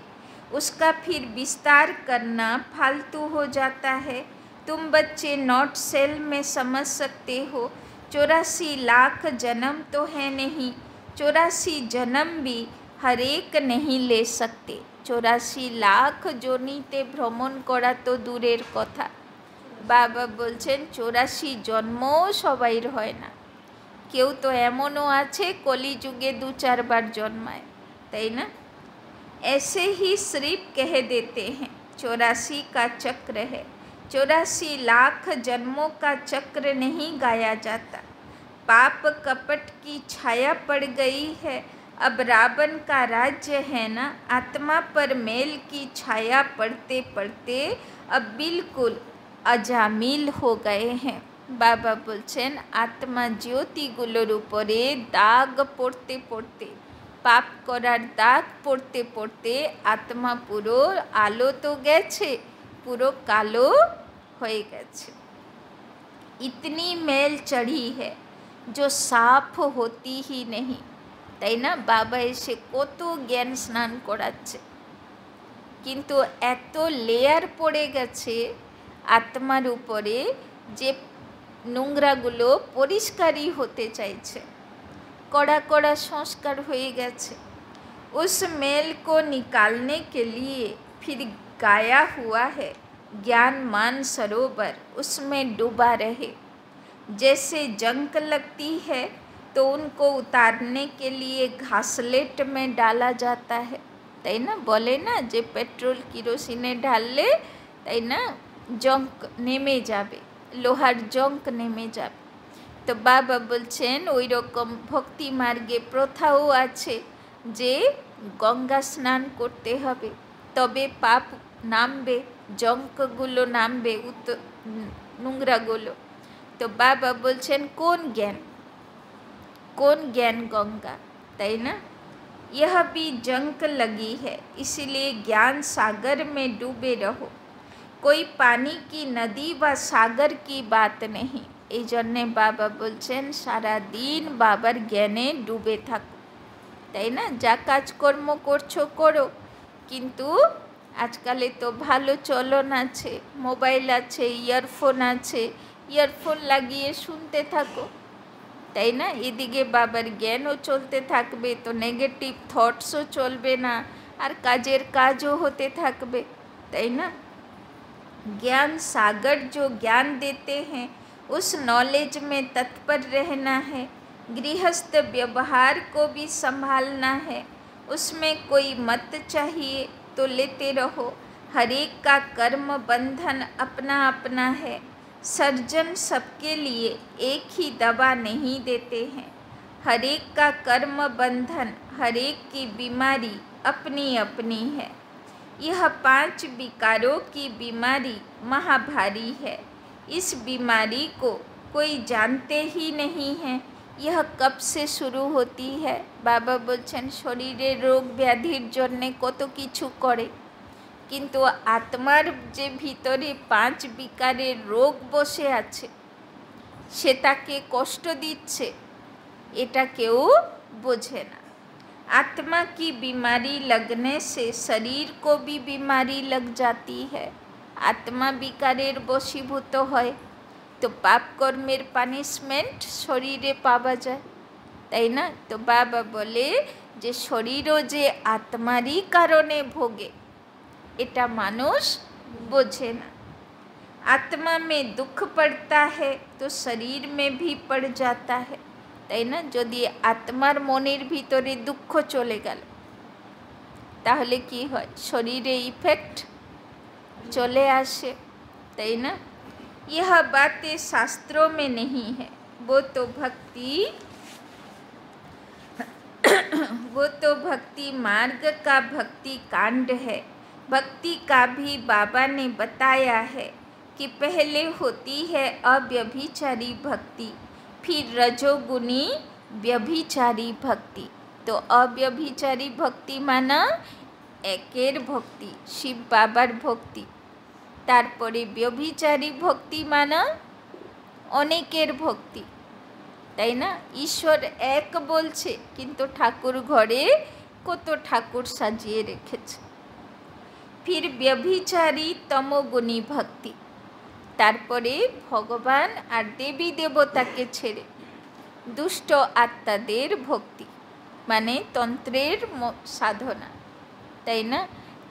उसका फिर विस्तार करना फालतू हो जाता है। तुम बच्चे नॉट सेल में समझ सकते हो, 84 लाख जन्म तो है नहीं, 84 जन्म भी हर एक नहीं ले सकते, 84 লাখ জনিতে ভ্রমণ করা তো দূরের কথা, বাবা বলছেন 84 জন্মও সবাইর হয় না, কেউ তো এমনও আছে কলিযুগে 2-4 বার জন্মায়, তাই না? ऐसे ही सिर्फ कह देते हैं 84 का चक्र है, 84 लाख जन्मों का चक्र नहीं गाया जाता, पाप कपट की छाया पड़ गई है, अब रावण का राज्य है ना, आत्मा पर मेल की छाया पड़ते पड़ते अब बिल्कुल अजामिल हो गए हैं। बाबा बोलছেন आत्मा ज्योतिগুলোর উপরে দাগ পড়তে পড়তে, পাপ করার দাগ পড়তে পড়তে আত্মা পুরো আলো তো গেছে, পুরো কালো হয়ে গেছে। इतनी मेल चढ़ी है जो साफ होती ही नहीं, তাই না? বাবা এসে কত জ্ঞান স্নান করাচ্ছে, কিন্তু এত লেয়ার পড়ে গেছে আত্মার উপরে যে নোংরাগুলো পরিষ্কারই হতে চাইছে, कड़ा कड़ा संस्कार हो गए। उस मेल को निकालने के लिए फिर गाया हुआ है ज्ञान मान सरोवर, उसमें डूबा रहे। जैसे जंक लगती है तो उनको उतारने के लिए घासलेट में डाला जाता है, ताई ना बोले ना जे पेट्रोल किरोसिने ढालले ताई ना जंक नेमे जाबे, लोहार जंक नेमे जाबे। तो बाबा बोलছেন ওই রকম ভক্তি মার্গে প্রথাও আছে যে গঙ্গা স্নান করতে হবে, তবে পাপ নামবে, জঙ্কগুলো নামবে, নোংরাগুলো। তো বাবা বলছেন কোন জ্ঞান गंगा, তাই না? यह भी जंक लगी है, इसलिए ज्ञान सागर में डूबे रहो। कोई पानी की नदी व सागर की बात नहीं। এই জন্যে বাবা বলছেন সারা দিন বাবার জ্ঞানে ডুবে থাকো, তাই না? যা কাজকর্ম করছো করো, কিন্তু আজকালে তো ভালো চলন আছে, মোবাইল আছে, ইয়ারফোন আছে, ইয়ারফোন লাগিয়ে শুনতে থাকো, তাই না? এদিকে বাবার জ্ঞানও চলতে থাকবে, তো নেগেটিভ থটসও চলবে না, আর কাজের কাজও হতে থাকবে, তাই না? ज्ञान सागर जो ज्ञान देते हैं उस नॉलेज में तत्पर रहना है। गृहस्थ व्यवहार को भी संभालना है, उसमें कोई मत चाहिए तो लेते रहो। हर एक का कर्म बंधन अपना अपना है। सर्जन सबके लिए एक ही दवा नहीं देते हैं। हर एक का कर्म बंधन, हर एक की बीमारी अपनी अपनी है। यह 5 विकारों की बीमारी महाभारी है। इस बीमारी को कोई जानते ही नहीं है। यह कब से शुरू होती है? बाबा बोलছেন শরীরে রোগ ব্যাধির জন্যে কত কিছু করে, কিন্তু আত্মার যে ভিতরে 5 বিকারের রোগ বসে আছে সে তাকে কষ্ট দিচ্ছে, এটা কেউ বোঝে না। आत्मा की बीमारी लगने से शरीर को भी बीमारी लग जाती है। आत्मा विकारेर बशीभूत है तो पाप कर्मेर पानिशमेंट शरीरे पावा जाए, ताई ना। तो बाबा बोले जे शरीरों जे आत्मारी कारणे भोगे एटा मानुष बोझे ना। आत्मा में दुख पड़ता है तो शरीर में भी पड़ जाता है, ताई ना। यदि आत्मार मनेर भीतरे दुख चले गेल ताहले कि हय, शरीरे इफेक्ट चले आसे, ताई ना। यह बातें शास्त्रों में नहीं है, वो तो भक्ति मार्ग का भक्ति कांड है। भक्ति का भी बाबा ने बताया है कि पहले होती है अव्यभिचारी भक्ति, फिर रजोगुणी व्यभिचारी भक्ति। तो अव्यभिचारी भक्ति माना एकेर भक्ति, शिव बाबार भक्ति। तारपरे व्यभिचारी भक्ति माना अनेकेर भक्ति, ताई ना। ईश्वर एक बोलছে किन्तु ठाकुर घरे कत ठाकुर साजिए रेखेছে। फिर व्यभिचारी तमोगुणी भक्ति, तारपरे भगवान और देवी देवता के छेड़े दुष्ट आत्मादेर भक्ति माने तंत्रेर साधना, ताई ना।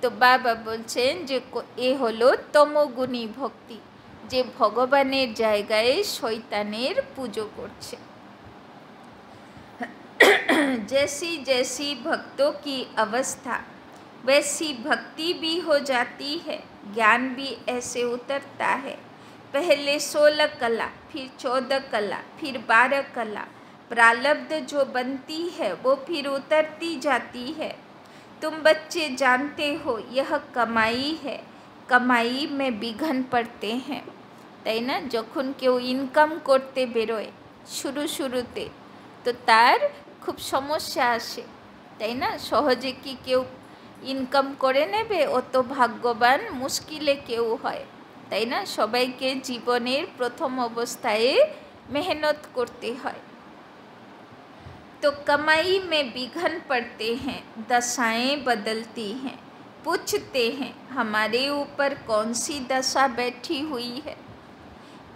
तो बाबा बोलছেন जे ए हलो तमोगुणी भक्ति, जे भगवानेर जायगाय शैतानेर पूजो करছে। जैसी जैसी भक्तों की अवस्था वैसी भक्ति भी हो जाती है, ज्ञान भी ऐसे उतरता है। पहले 16 कला, फिर 14 कला, फिर 12 कला प्रारब्ध जो बनती है वो फिर उतरती जाती है। तुम बच्चे जानते हो यह कमाई है, कमाई में विघ्न पड़ते हैं, ताई ना। जखन केउ इनकाम करते बेरोय शुरू शुरूते तो तार खूब समस्या आसे, ताई ना। सहजे कि केउ इनकाम करे नेबे अत भाग्यवान मुश्किले केउ हय, ताई ना। सबाइके जीवनेर प्रथम अवस्थाय मेहनत करते हैं तो कमाई में विघ्न पड़ते हैं, दशाएं बदलती हैं। पूछते हैं हमारे ऊपर कौन सी दशा बैठी हुई है।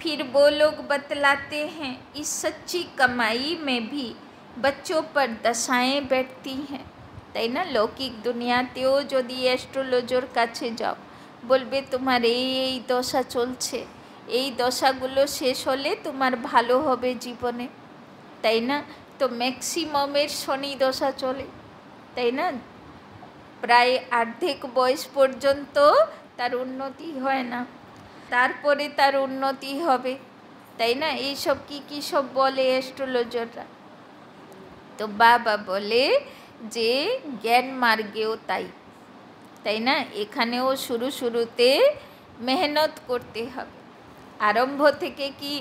फिर वो लोग बतलाते हैं इस सच्ची कमाई में भी बच्चों पर दशाएं बैठती हैं, ताई ना। लौकिक दुनियातेও যদি অ্যাস্ট্রোলজার কাছে যাও বলবে তোমার এই দশা চলছে, এই দশাগুলো শেষ হলে তোমার ভালো হবে জীবনে, তাই না। তো ম্যাক্সিমামের শনি দশা চলে, তাই না। প্রায় অর্ধেক বয়স পর্যন্ত তার উন্নতি হয় না, তারপরে তার উন্নতি হবে, তাই না। এইসব কি সব বলে অ্যাস্ট্রোলজাররা। তো বাবা বলে যে জ্ঞান মার্গেও তাই, তাই না। এখানেও শুরুতে মেহনত করতে হবে। আরম্ভ থেকে কি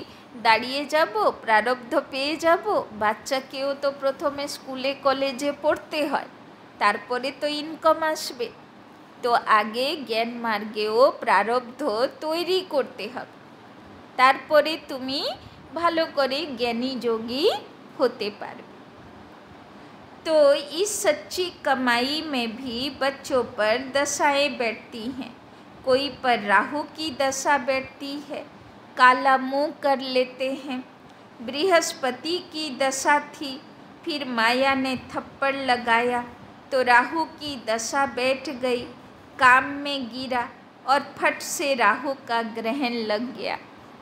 দাঁড়িয়ে যাব, প্রারব্ধ পেয়ে যাব? বাচ্চাকেও তো প্রথমে স্কুলে কলেজে পড়তে হয়, তারপরে তো ইনকাম আসবে। তো আগে জ্ঞান মার্গেও প্রারব্ধ তৈরি করতে হবে, তারপরে তুমি ভালো করে জ্ঞানী যোগী होते पारबे। तो इस सच्ची कमाई में भी बच्चों पर दशाएं बैठती हैं। कोई पर राहु की दशा बैठती है, काला मुंह कर लेते हैं। बृहस्पति की दशा थी, फिर माया ने थप्पड़ लगाया तो राहु की दशा बैठ गई, काम में गिरा और फट से राहु का ग्रहण लग गया,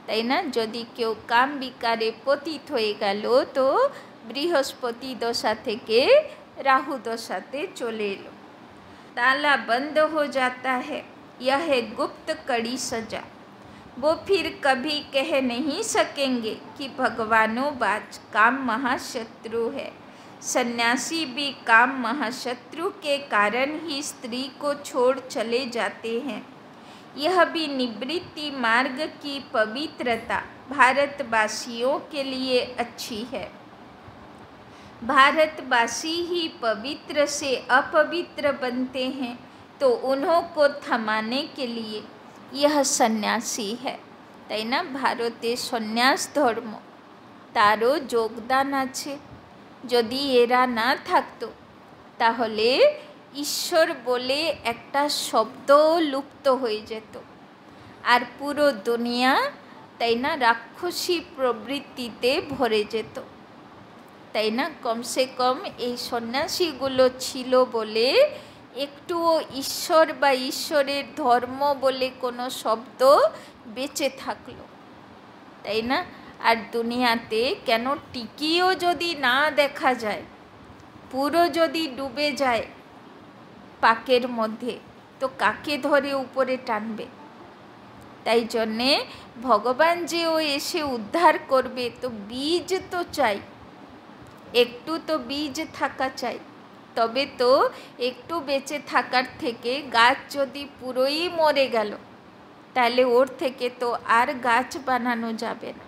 ताई ना। यदि केउ काम विकारे पतित हो गेलो तो বৃহস্পতি দশা থেকে राहु दशाते चले लो। ताला बंद हो जाता है, यह है गुप्त कड़ी सजा। वो फिर कभी कह नहीं सकेंगे कि भगवानों बाज काम महाशत्रु है। सन्यासी भी काम महाशत्रु के कारण ही स्त्री को छोड़ चले जाते हैं। यह भी निवृत्ति मार्ग की पवित्रता भारतवासियों के लिए अच्छी है। भारतवासी ही पवित्र से अपवित्र बनते हैं, तो उन्हों को थमाने के लिए यह सन्यासी है। তাই না, ভারতে সন্ন্যাস ধর্ম তারও যোগদান আছে। যদি এরা না থাকতো তাহলে ঈশ্বর বলে একটা শব্দ লুপ্ত হয়ে যেত, আর পুরো দুনিয়া তাই না রাক্ষসী প্রবৃত্তিতে ভরে যেত। তাই না, কমসে কম এই সন্ন্যাসীগুলো ছিল বলে একটুও ঈশ্বর বা ঈশ্বরের ধর্ম বলে কোনো শব্দ বেঁচে থাকলো। তাই না, আর দুনিয়াতে কেন টিকিও যদি না দেখা যায়, পুরো যদি ডুবে যায় পাকের মধ্যে, তো কাকে ধরে উপরে টানবে? তাই জন্যে ভগবান যে ও এসে উদ্ধার করবে, তো বীজ তো চাই, একটু তো বীজ থাকা চাই। তবে তো একটু বেঁচে থাকার থেকে গাছ যদি পুরোই মরে গেল, তাহলে ওর থেকে তো আর গাছ বানানো যাবে না।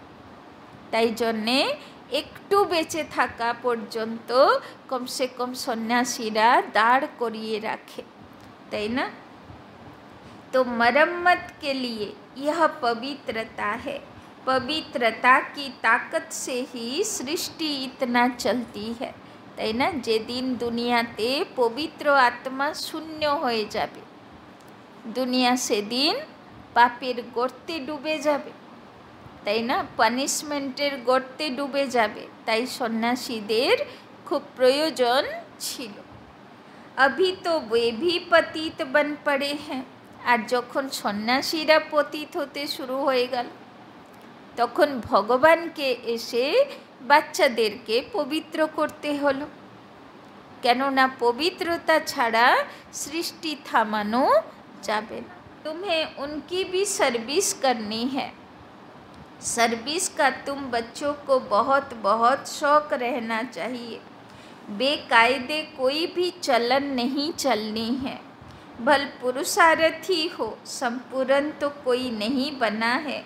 তাই জন্যে একটু বেঁচে থাকা পর্যন্ত কমসে কম সন্ন্যাসীরা दाढ़ করিয়ে রাখে। তাই না, तो मरम्मत के लिए यह पवित्रता है। पवित्रता की ताकत से ही सृष्टि इतना चलती है। তাই না, যেদিন দুনিয়াতে পবিত্র আত্মা শূন্য হয়ে যাবে, দুনিয়া সেদিন পাপের গর্তে ডুবে যাবে। তাই না, পানিশমেন্টের গর্তে ডুবে যাবে। তাই সন্ন্যাসীদের খুব প্রয়োজন ছিল। अभी तो वे भी पतित बन पड़े हैं। আর যখন সন্ন্যাসীরা পতিত হতে শুরু হয়ে গেল, তখন ভগবানকে এসে বাচ্চাদেরকে পবিত্র করতে হলো। কেননা পবিত্রতা ছাড়া সৃষ্টি থামানো যাবে না। तुम्हें उनकी भी सर्विस करनी है। सर्विस का तुम बच्चों को बहुत बहुत शौक रहना चाहिए। बेकायदे कोई भी चलन नहीं चलनी है। भल पुरुषार्थी हो, संपूर्ण तो कोई नहीं बना है।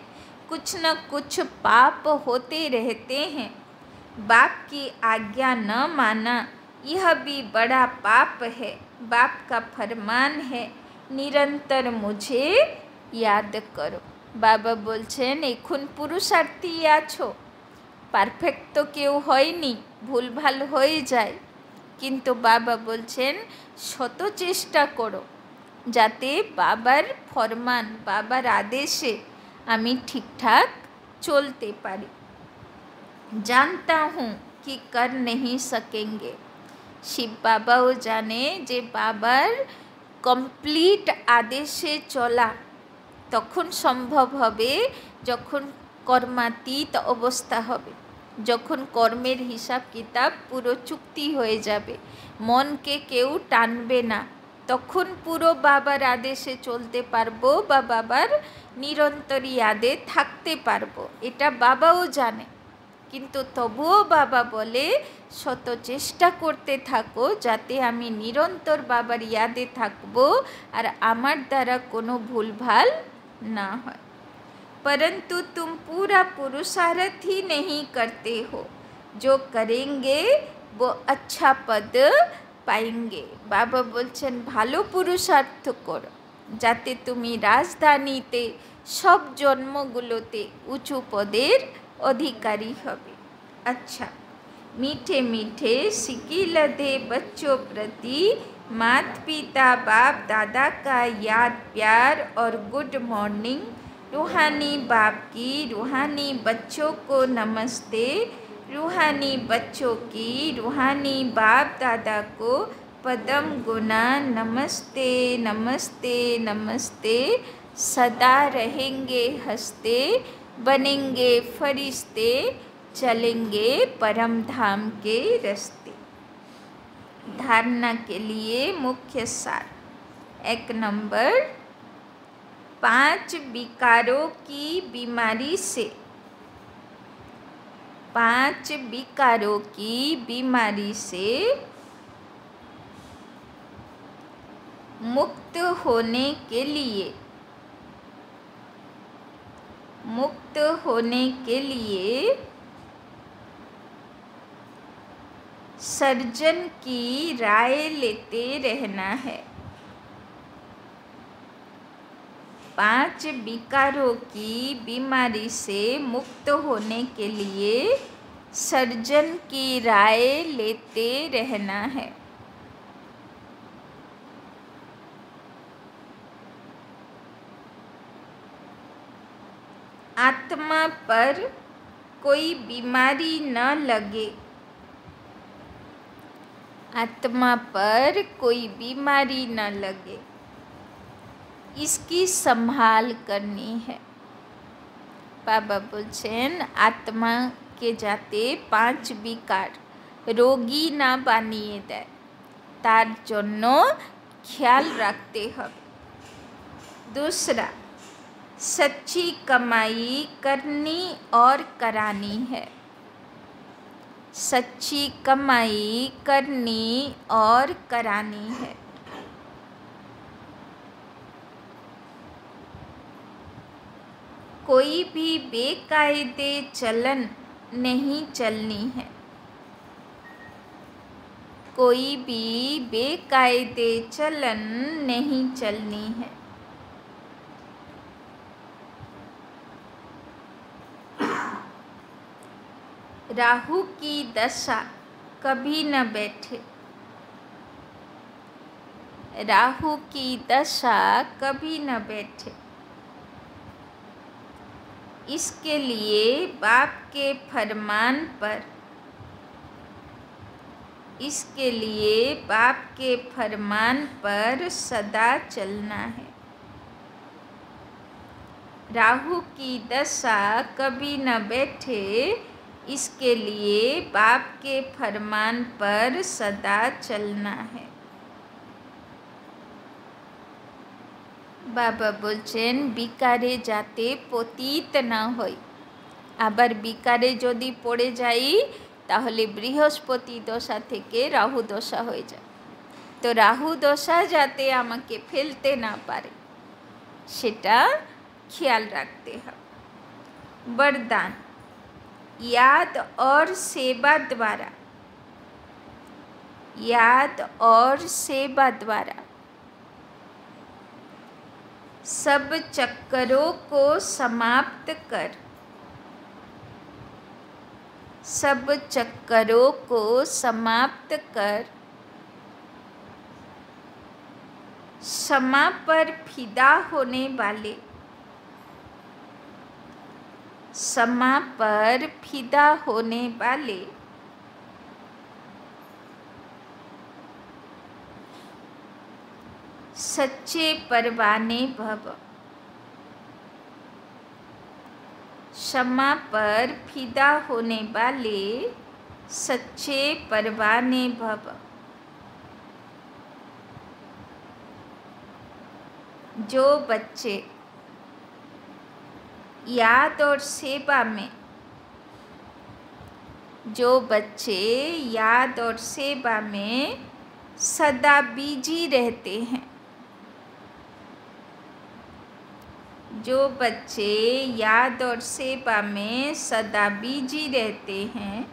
कुछ न कुछ पाप होते रहते हैं। बाप की आज्ञा न माना यह भी बड़ा पाप है। बाप का फरमान है, निरंतर मुझे याद करो। बाबा बोलছেন এখন পুরুষার্থী আছো, পারফেক্ট তো কেউ হয়নি, ভুলভাল হয়ে যায়, কিন্তু বাবা বলছেন শত চেষ্টা করো যাতে বাবার ফরমান, বাবার আদেশে আমি ঠিকঠাক চলতে পারি। জানতা হুঁ कि कर नहीं सकेंगे। শিব বাবাও জানে যে বাবার কমপ্লিট আদেশে চলা তখন সম্ভব হবে যখন কর্মাতীত অবস্থা হবে, যখন কর্মের হিসাব কিতাব পুরো চুক্তি হয়ে যাবে, মনকে কেউ টানবে না, তখন পুরো বাবার আদেশে চলতে পারবো বা বাবার নিরন্তর ইয়াদে থাকতে পারবো। এটা বাবাও জানে, কিন্তু তবুও বাবা বলে শত চেষ্টা করতে থাকো যাতে আমি নিরন্তর বাবার ইয়াদে থাকবো আর আমার দ্বারা কোনো ভুলভাল না হয়। परंतु तुम पूरा पुरुषार्थ ही नहीं करते हो। जो करेंगे वो अच्छा पद पाएंगे। बाबा बोलছেন ভালো পুরুষার্থ করো যাতে তুমি রাজধানীতে সব জন্মগুলোতে উঁচু পদের अधिकारी হবে। अच्छा, मीठे मीठे सिक्की लदे बच्चों प्रति मात पिता बाप दादा का याद प्यार और गुड मॉर्निंग। रूहानी बाप की रूहानी बच्चों को नमस्ते। रूहानी बच्चों की रूहानी बाप दादा को पदम गुना नमस्ते नमस्ते नमस्ते। सदा रहेंगे हंसते, बनेंगे फरिश्ते, चलेंगे परम धाम के रास्ते। धारणा के लिए मुख्य सार। 1 नंबर, 5 विकारों की बीमारी से 5 विकारों की बीमारी से मुक्त होने के लिए सर्जन की राय लेते रहना है। 5 विकारों की बीमारी से मुक्त होने के लिए सर्जन की राय लेते रहना है। आत्मा पर कोई बीमारी न लगे। आत्मा पर कोई बीमारी न लगे, इसकी संभाल करनी है। बाबा बोलছেন आत्मा के जाते 5 विकार रोगी ना बानिए देয়, तार জন্য ख्याल रखते হবে। दूसरा, सच्ची कमाई करनी और करानी है। सच्ची कमाई करनी और करानी है। कोई भी बेकायदे चलन नहीं चलनी है। कोई भी बेकायदे चलन नहीं चलनी है। राहु की दशा कभी न बैठे। राहु की दशा कभी न बैठे, इसके लिए बाप के फरमान पर सदा चलना है। राहु की दशा कभी न बैठे, इसके लिए बाप के फरमान पर सदा चलना है। बाबा बोलছেন বিকারে যাতে পতিত না হই। আবার বিকারে যদি পড়ে যাই তাহলে বৃহস্পতি দশা থেকে রাহু দশা হয়ে যায়। তো রাহু দশা যাতে আমাকে ফেলতে না পারে সেটা খেয়াল রাখতে হবে। वरदान, याद और सेवा द्वारा सब चक्करों को समाप्त कर क्षमा पर फिदा होने वाले सच्चे परवाने भव। क्षमा पर फिदा होने वाले सच्चे परवाने भव। जो बच्चे याद और सेवा में सदा बिजी रहते हैं। जो बच्चे याद और सेवा में सदा बिजी रहते हैं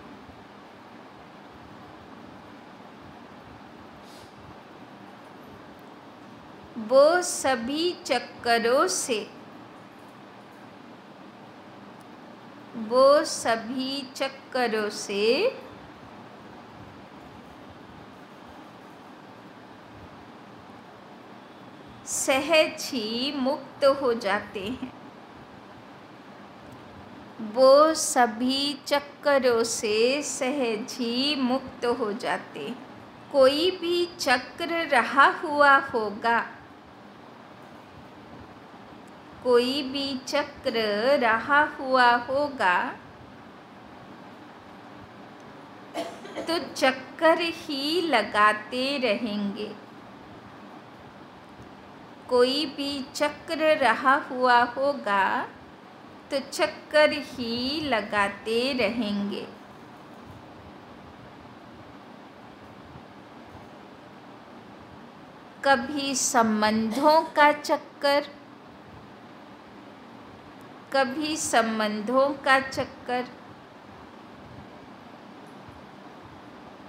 वो सभी चक्करों से सहज ही मुक्त हो जाते हैं। वो सभी चक्करों से सहज ही मुक्त हो जाते हैं। कोई भी चक्र रहा हुआ होगा, तो चक्कर ही लगाते रहेंगे। कोई भी चक्र रहा हुआ होगा तो चक्कर ही लगाते रहेंगे। कभी संबंधों का चक्कर, कभी संबंधों का चक्कर,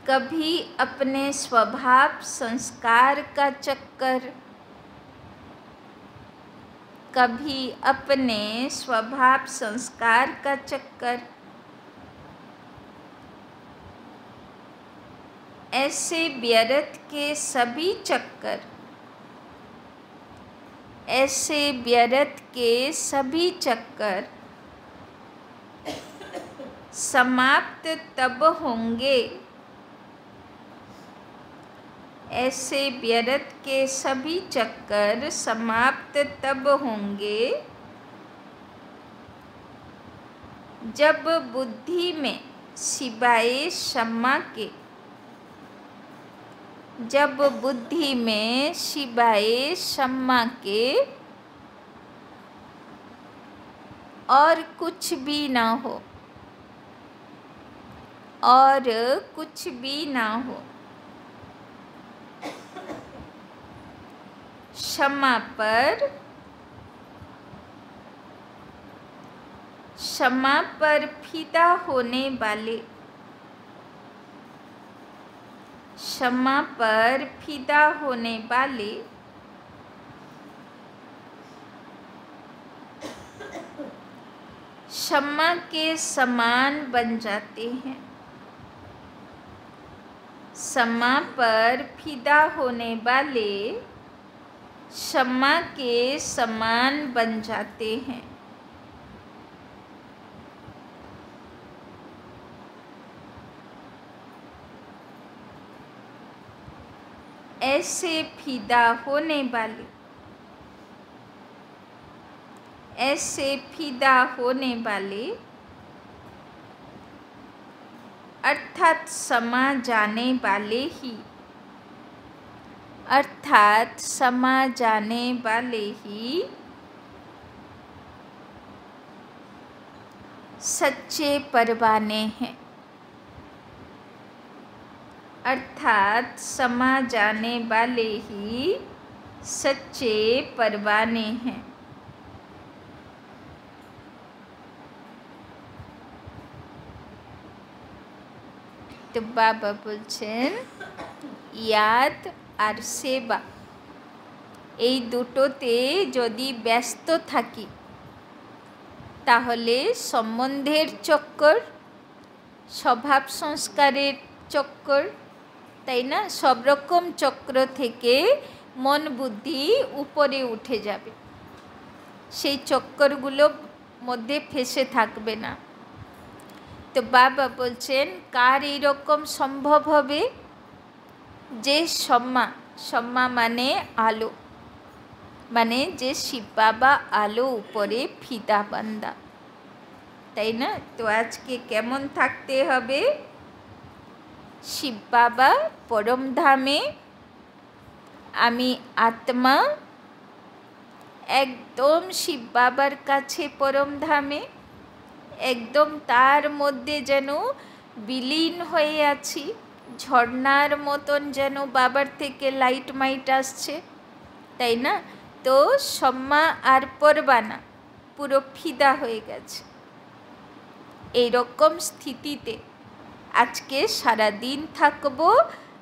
कभी अपने स्वभाव संस्कार का चक्कर, कभी अपने स्वभाव संस्कार का चक्कर। ऐसे व्यर्थ के सभी चक्कर, ऐसे व्यर्थ के सभी चक्कर समाप्त तब होंगे, ऐसे व्यर्थ के सभी चक्कर समाप्त तब होंगे जब बुद्धि में सिवाय क्षमा के, जब बुद्धि में सिवाय क्षमा के और कुछ भी ना हो, और कुछ भी ना हो। क्षमा पर फिदा होने वाले, क्षमा पर फिदा होने वाले क्षमा के समान बन जाते हैं। क्षमा पर फिदा होने वाले क्षमा के समान बन जाते हैं। ऐसे फिदा होने वाले, ऐसे फिदा होने वाले अर्थात समा जाने वाले ही, अर्थात समा जाने वाले ही सच्चे परवाने हैं, अर्थात समा जाने वाले ही सच्चे परवाने हैं। तो बाबा बोलছেন याद আর সেবা এই দুটোতে যদি ব্যস্ত থাকি তাহলে সম্বন্ধের চক্কর, স্বভাব সংস্কারের চক্কর, তাই না, সব রকম চক্র থেকে মন বুদ্ধি উপরে উঠে যাবে, সেই চক্করগুলোর মধ্যে ফেসে থাকবে না। তো বাবা বলছেন কার এইরকম সম্ভব হবে? যে সম্মা মানে আলো, মানে যে শিব বাবা আলো উপরে ফিদা বান্দা, তাই না। তো আজকে কেমন থাকতে হবে? শিব বাবা পরম ধামে, আমি আত্মা একদম শিব বাবার কাছে পরম ধামে, একদম তার মধ্যে যেন বিলীন হয়ে আছি, ঝর্ণার মতন যেন বাবার থেকে লাইট মাইট আসছে, তাই না। তো সম্মা আর পরবানা পুরো ফিদা হয়ে গেছে। এই রকম স্থিতিতে আজকে সারা দিন থাকবো,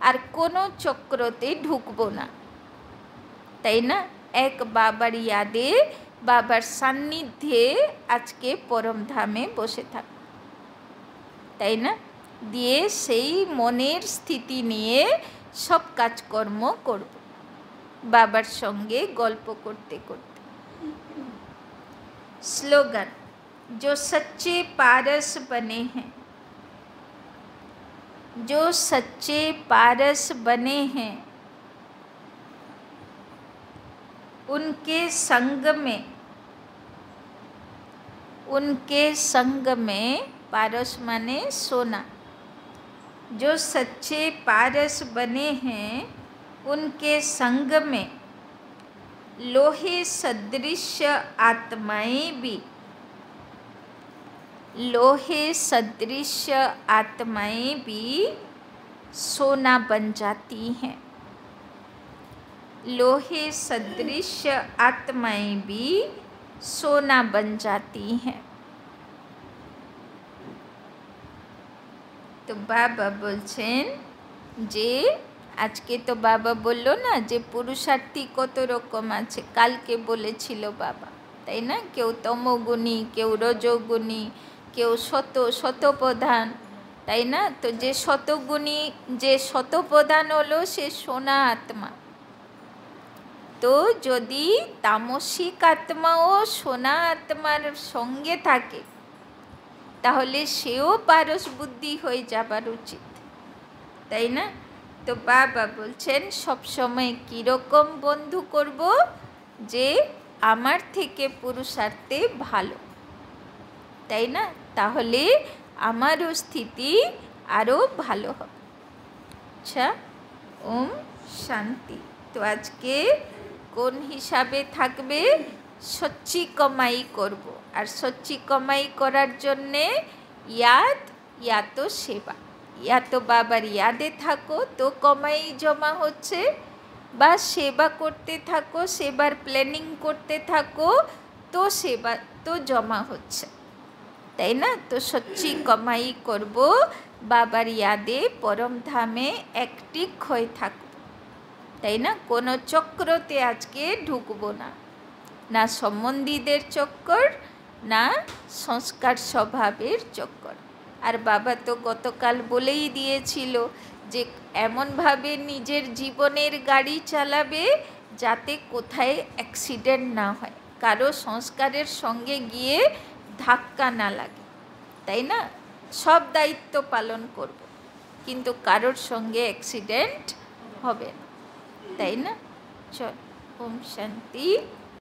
আর কোনো চক্রতে ঢুকবো না, তাই না। এক বাবার ইয়াদে, বাবার সান্নিধ্যে আজকে পরম ধামে বসে থাক, তাই না। দিয়ে সেই মনের স্থিতি নিয়ে সব কাজকর্ম করব, বাবার সঙ্গে গল্প করতে করতে। স্লোগান, जो सच्चे पारस बने हैं, जो सच्चे पारस बने हैं, उनके संग में पारस माने सोना, जो सच्चे पारस बने हैं उनके संग में लोहे सदृश आत्माएं भी सोना बन जाती हैं। लोहे सदृश आत्माएं भी सोना बन जाती हैं। तो बाबा बोलছেন যে আজকে তো বাবা বললো না যে পুরুষার্থী কত রকম আছে, কালকে বলেছিল বাবা, তাই না? কেউ তমগুণী, কেউ রজগুণী, কেউ শতপ্রধান, তাই না? তো যে শতগুণী, যে শতপ্রধান হলো সে সোনা আত্মা। তো যদি তামসিক আত্মাও সোনা আত্মার সঙ্গে থাকে তাহলে সেও পারস বুদ্ধি হয়ে যাবার উচিত, তাই না? তো বাবা বলছেন সবসময় কীরকম বন্ধু করব, যে আমার থেকে পুরুষার্থে ভালো, তাই না? তাহলে আমারও স্থিতি আরও ভালো হবে। আচ্ছা, ওম শান্তি। তো আজকে কোন হিসাবে থাকবে? সচ্চি কমাই করব। আর সচ্চি কমাই করার জন্যে ইয়াদ ইয়া তো সেবা, ইয়া তো বাবার ইয়াদে থাকো তো কমাই জমা হচ্ছে, বা সেবা করতে থাকো, সেবার প্ল্যানিং করতে থাকো তো সেবা তো জমা হচ্ছে, তাই না? তো সচ্চি কমাই করব, বাবার ইয়াদে পরম ধামে অ্যাক্টিভ হয়ে থাকব, তাই না? কোনো চক্রতে আজকে ঢুকবো না, না সম্বন্ধীদের চক্কর, না সংস্কার স্বভাবের চক্কর। আর বাবা তো গতকাল বলেই দিয়েছিল যে এমনভাবে নিজের জীবনের গাড়ি চালাবে যাতে কোথায় অ্যাক্সিডেন্ট না হয়, কারো সংস্কারের সঙ্গে গিয়ে ধাক্কা না লাগে, তাই না? সব দায়িত্ব পালন করব কিন্তু কারোর সঙ্গে অ্যাক্সিডেন্ট হবে না, তাই না? চল, ওম শান্তি।